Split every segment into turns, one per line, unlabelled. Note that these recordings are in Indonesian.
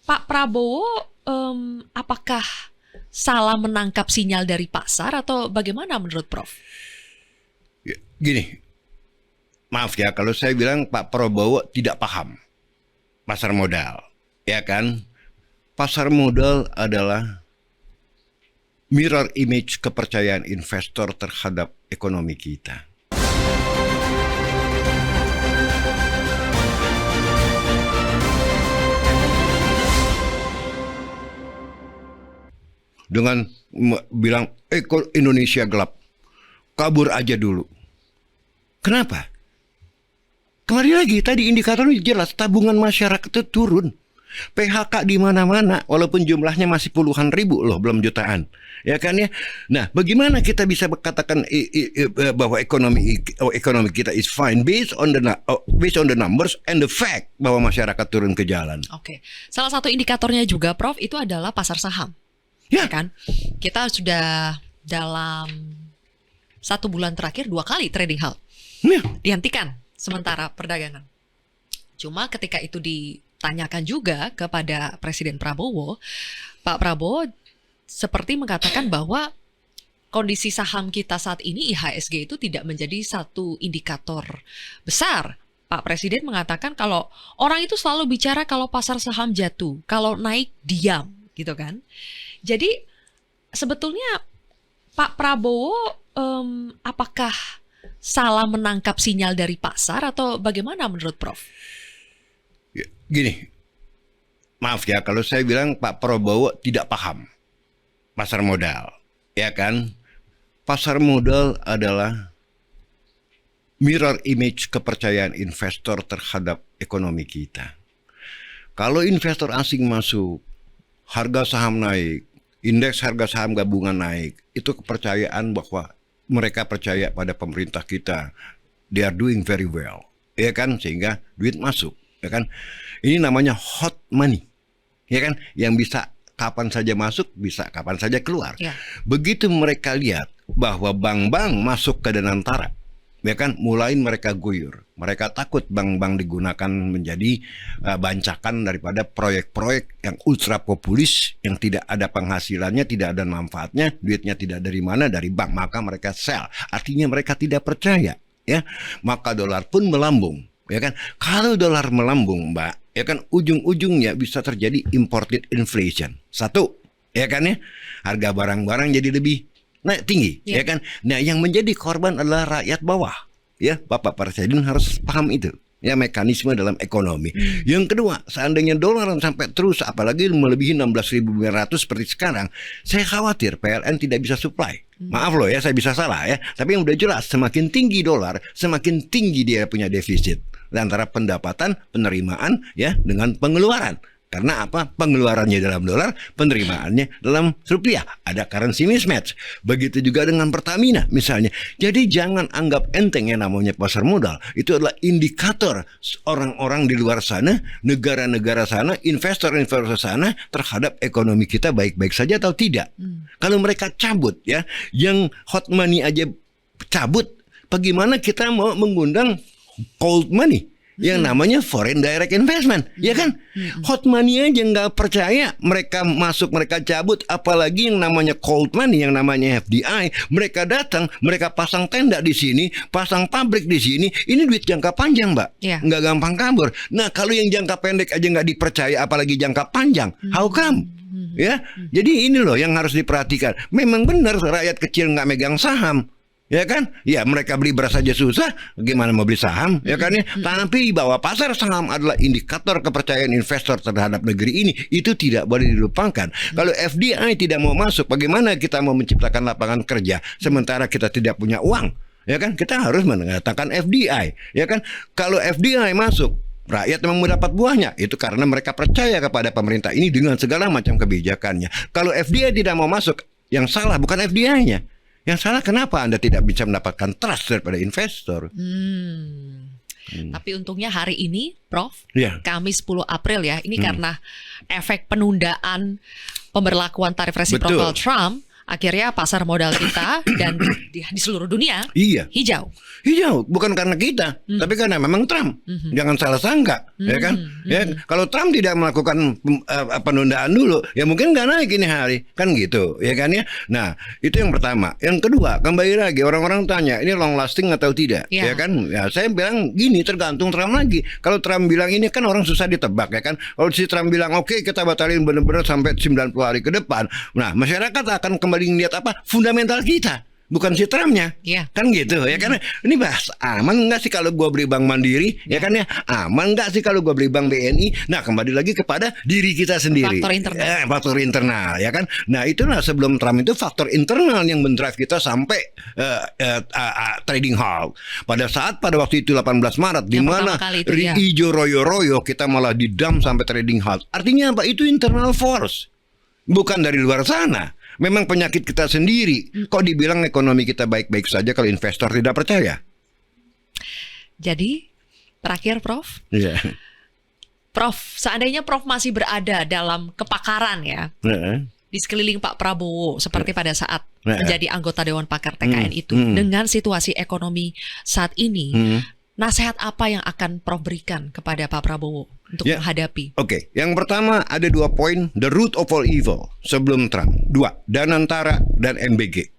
Pak Prabowo apakah salah menangkap sinyal dari pasar atau bagaimana menurut Prof?
Gini, maaf ya kalau saya bilang Pak Prabowo tidak paham pasar modal, ya kan? Pasar modal adalah mirror image kepercayaan investor terhadap ekonomi kita. Dengan bilang Indonesia gelap, kabur aja dulu. Kenapa? Kembali lagi tadi indikatornya jelas, tabungan masyarakat itu turun. PHK di mana-mana walaupun jumlahnya masih puluhan ribu loh, belum jutaan. Ya kan ya. Nah, bagaimana kita bisa katakan bahwa ekonomi kita is fine based on the numbers and the fact bahwa masyarakat turun ke jalan.
Oke. Salah satu indikatornya juga Prof itu adalah pasar saham.
Ya
Kan? Kita sudah dalam 1 bulan terakhir 2 kali trading halt.
Ya.
Dihentikan sementara perdagangan. Cuma ketika itu ditanyakan juga kepada Presiden Prabowo, Pak Prabowo seperti mengatakan bahwa kondisi saham kita saat ini IHSG itu tidak menjadi satu indikator besar. Pak Presiden mengatakan kalau orang itu selalu bicara kalau pasar saham jatuh, kalau naik diam, gitu kan. Jadi sebetulnya Pak Prabowo apakah salah menangkap sinyal dari pasar atau bagaimana menurut Prof?
Gini, maaf ya kalau saya bilang Pak Prabowo tidak paham pasar modal, ya kan? Pasar modal adalah mirror image kepercayaan investor terhadap ekonomi kita. Kalau investor asing masuk, harga saham naik, indeks harga saham gabungan naik, itu kepercayaan bahwa mereka percaya pada pemerintah kita. They are doing very well, ya kan? Sehingga duit masuk, ya kan? Ini namanya hot money, ya kan? Yang bisa kapan saja masuk, bisa kapan saja keluar.
Ya.
Begitu mereka lihat bahwa bank-bank masuk ke Danantara, ya kan, mulai mereka guyur. Mereka takut bank-bank digunakan menjadi bancakan daripada proyek-proyek yang ultra populis, yang tidak ada penghasilannya, tidak ada manfaatnya, duitnya tidak dari mana, dari bank. Maka mereka sell. Artinya mereka tidak percaya, ya. Maka dolar pun melambung, ya kan. Kalau dolar melambung, Mbak, ya kan, ujung-ujungnya bisa terjadi imported inflation. Satu, ya kan ya, harga barang-barang jadi lebih naik tinggi, ya kan. Nah, yang menjadi korban adalah rakyat bawah. Ya, Bapak Presiden harus paham itu. Ya, mekanisme dalam ekonomi. Yang kedua, seandainya dolar sampai terus, apalagi melebihi 16.900 seperti sekarang, saya khawatir PLN tidak bisa supply. Maaf loh ya, saya bisa salah ya. Tapi yang udah jelas, semakin tinggi dolar, semakin tinggi dia punya defisit antara pendapatan, penerimaan, ya, dengan pengeluaran. Karena apa? Pengeluarannya dalam dolar, penerimaannya dalam rupiah. Ada currency mismatch. Begitu juga dengan Pertamina misalnya. Jadi jangan anggap enteng yang namanya pasar modal. Itu adalah indikator orang-orang di luar sana, negara-negara sana, investor-investor sana terhadap ekonomi kita baik-baik saja atau tidak. Kalau mereka cabut, ya, yang hot money aja cabut, bagaimana kita mau mengundang cold money? Yang namanya foreign direct investment, ya kan? Hot money aja nggak percaya, mereka masuk, mereka cabut, apalagi yang namanya cold money, yang namanya FDI. Mereka datang, mereka pasang tenda di sini, pasang pabrik di sini. Ini duit jangka panjang, Mbak, nggak gampang kabur. Nah, kalau yang jangka pendek aja nggak dipercaya, apalagi jangka panjang, how come? Ya, jadi ini loh yang harus diperhatikan. Memang benar rakyat kecil nggak megang saham. Ya kan? Ya, mereka beli beras saja susah, gimana mau beli saham, ya kan ya? Tapi bahwa pasar saham adalah indikator kepercayaan investor terhadap negeri ini, itu tidak boleh dilupakan. Kalau FDI tidak mau masuk, bagaimana kita mau menciptakan lapangan kerja sementara kita tidak punya uang? Ya kan? Kita harus mengatakan FDI, ya kan? Kalau FDI masuk, rakyat memang mendapat buahnya. Itu karena mereka percaya kepada pemerintah ini dengan segala macam kebijakannya. Kalau FDI tidak mau masuk, yang salah bukan FDI-nya. Yang salah kenapa Anda tidak bisa mendapatkan trust daripada investor?
Tapi untungnya hari ini, Prof, Kamis 10 April ya, ini karena efek penundaan pemberlakuan tarif resiprokal Trump, Akhirnya pasar modal kita dan di seluruh dunia
Iya.
hijau.
Hijau bukan karena kita, tapi karena memang Trump. Jangan salah sangka, ya kan? Ya, kalau Trump tidak melakukan penundaan dulu, ya mungkin nggak naik ini hari, kan gitu, ya kan ya. Nah, itu yang pertama. Yang kedua, kembali lagi orang-orang tanya, ini long lasting atau tidak,
Ya.
ya kan? Ya, saya bilang gini, tergantung Trump lagi. Kalau Trump bilang ini kan orang susah ditebak, ya kan? Kalau si Trump bilang oke, kita batalin benar-benar sampai 90 hari ke depan, nah masyarakat akan kembali ngeliat apa? Fundamental kita. Bukan si Trumpnya,
Iya.
kan gitu ya kan. Ini bahas aman nggak sih kalau gua beli bank Mandiri, ya kan ya, aman nggak sih kalau gua beli bank BNI. Nah, kembali lagi kepada diri kita sendiri,
Faktor internal.
faktor internal, ya kan. Nah, itulah sebelum Trump itu faktor internal yang mendrive kita sampai trading halt. Pada waktu itu 18 Maret di
Yang
mana
pertama kali itu, ya.
hijau royo-royo kita malah didam sampai trading halt. Artinya apa? Itu internal force, bukan dari luar sana. Memang penyakit kita sendiri. Kok dibilang ekonomi kita baik-baik saja kalau investor tidak percaya?
Jadi terakhir Prof,
Iya.
Prof, seandainya Prof masih berada dalam kepakaran ya di sekeliling Pak Prabowo seperti pada saat menjadi anggota Dewan Pakar TKN itu, dengan situasi ekonomi saat ini, nasihat apa yang akan Prof berikan kepada Pak Prabowo untuk
Ya.
menghadapi?
Oke, yang pertama ada 2 poin, the root of all evil sebelum Trump. 2, Danantara dan MBG.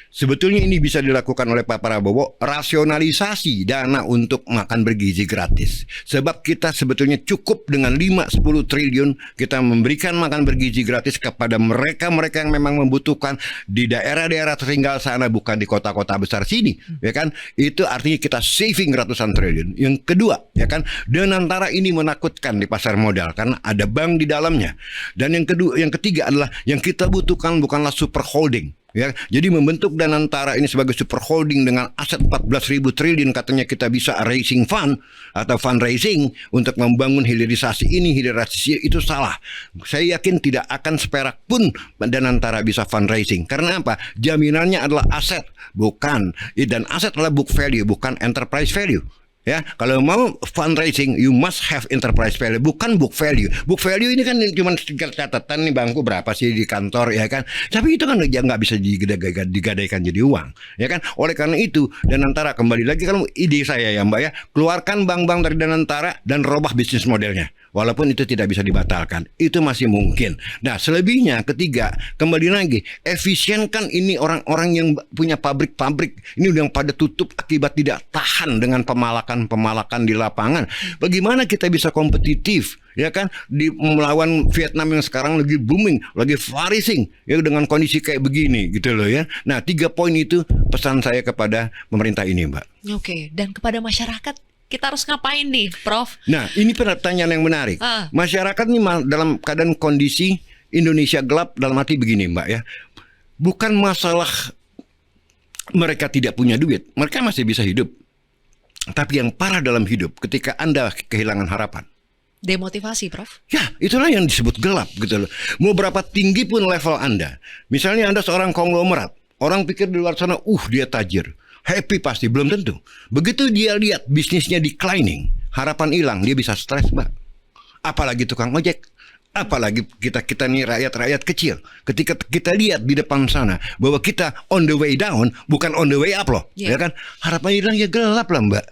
Sebetulnya ini bisa dilakukan oleh Pak Prabowo, rasionalisasi dana untuk makan bergizi gratis. Sebab kita sebetulnya cukup dengan 5-10 triliun kita memberikan makan bergizi gratis kepada mereka-mereka yang memang membutuhkan di daerah-daerah tertinggal sana, bukan di kota-kota besar sini, ya kan? Itu artinya kita saving ratusan triliun. Yang kedua, ya kan, Danantara ini menakutkan di pasar modal karena ada bank di dalamnya. Dan yang ketiga adalah yang kita butuhkan bukanlah super holding. Ya, jadi membentuk Danantara ini sebagai super holding dengan aset 14.000 triliun, katanya kita bisa raising fund atau fundraising untuk membangun hilirisasi ini, hilirisasi itu, salah. Saya yakin tidak akan seperak pun Danantara bisa fundraising. Karena apa? Jaminannya adalah aset, bukan, dan aset adalah book value, bukan enterprise value. Ya, kalau mau fundraising, you must have enterprise value, bukan book value. Book value ini kan cuma catatan nih bangku berapa sih di kantor, ya kan. Tapi itu kan nggak bisa digadaikan jadi uang, ya kan. Oleh karena itu, Danantara kembali lagi, kalau ide saya ya Mbak ya, keluarkan bank-bank dari Danantara dan robah bisnis modelnya. Walaupun itu tidak bisa dibatalkan, itu masih mungkin. Nah, selebihnya ketiga, kembali lagi, efisienkan ini orang-orang yang punya pabrik-pabrik. Ini udah pada tutup akibat tidak tahan dengan pemalakan di lapangan. Bagaimana kita bisa kompetitif, ya kan, di melawan Vietnam yang sekarang lagi booming, lagi flourishing, ya, dengan kondisi kayak begini gitu loh ya. Nah, 3 poin itu pesan saya kepada pemerintah ini, Mbak.
Oke, dan kepada masyarakat kita harus ngapain nih, Prof?
Nah, ini pertanyaan yang menarik. Masyarakat ini dalam keadaan kondisi Indonesia gelap, dalam arti begini, Mbak ya. Bukan masalah mereka tidak punya duit, mereka masih bisa hidup. Tapi yang parah dalam hidup ketika Anda kehilangan harapan.
Demotivasi, Prof.
Ya, itulah yang disebut gelap gitu loh. Mau berapa tinggi pun level Anda. Misalnya Anda seorang konglomerat, orang pikir di luar sana, dia tajir. Happy pasti, belum tentu. Begitu dia lihat bisnisnya declining, harapan hilang, dia bisa stres, Mbak. Apalagi tukang ojek, apalagi kita nih rakyat-rakyat kecil. Ketika kita lihat di depan sana bahwa kita on the way down, bukan on the way up loh, ya kan? Harapan hilang, ya gelap lah, Mbak.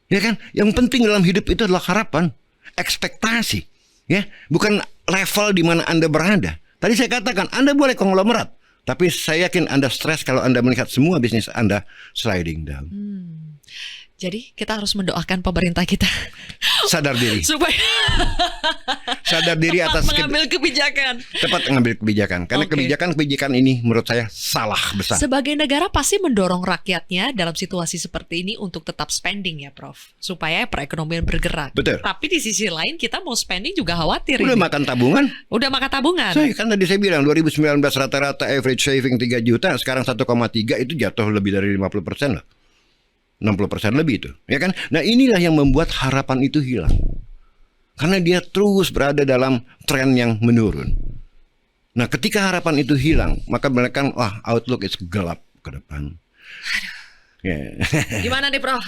Ya kan? Yang penting dalam hidup itu adalah harapan, ekspektasi, ya, bukan level di mana Anda berada. Tadi saya katakan, Anda boleh konglomerat, tapi saya yakin Anda stres kalau Anda melihat semua bisnis Anda sliding down.
Jadi kita harus mendoakan pemerintah kita
Sadar diri.
supaya
Sadar diri atas
mengambil kebijakan.
tepat mengambil kebijakan. Karena
Oke.
kebijakan ini menurut saya salah besar.
Sebagai negara pasti mendorong rakyatnya dalam situasi seperti ini untuk tetap spending ya, Prof. Supaya perekonomian bergerak.
Betul.
Tapi di sisi lain kita mau spending juga khawatir
Udah
ini.
makan tabungan?
Udah makan tabungan.
Tadi saya bilang 2019 rata-rata average saving 3 juta, sekarang 1,3, itu jatuh lebih dari 50% lah. 60% lebih itu, ya kan? Nah, inilah yang membuat harapan itu hilang. Karena dia terus berada dalam tren yang menurun. Nah, ketika harapan itu hilang, maka mereka outlook is gelap ke depan. Ya.
Gimana nih Prof?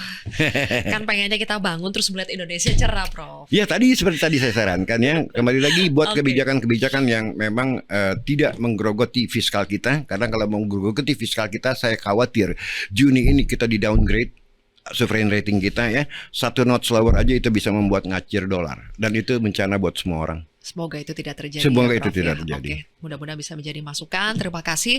Kan pengennya kita bangun terus melihat Indonesia cerah Prof.
Ya tadi seperti tadi saya sarankan ya, kembali lagi buat
Oke.
kebijakan-kebijakan yang memang tidak menggerogoti fiskal kita, karena kalau menggerogoti fiskal kita saya khawatir Juni ini kita di downgrade sovereign rating kita ya, 1 notch lower aja itu bisa membuat ngacir dolar, dan itu bencana buat semua orang.
Semoga itu tidak terjadi.
Semoga
ya,
itu
Prof,
tidak
ya.
terjadi.
Oke, mudah-mudahan bisa menjadi masukan. Terima kasih.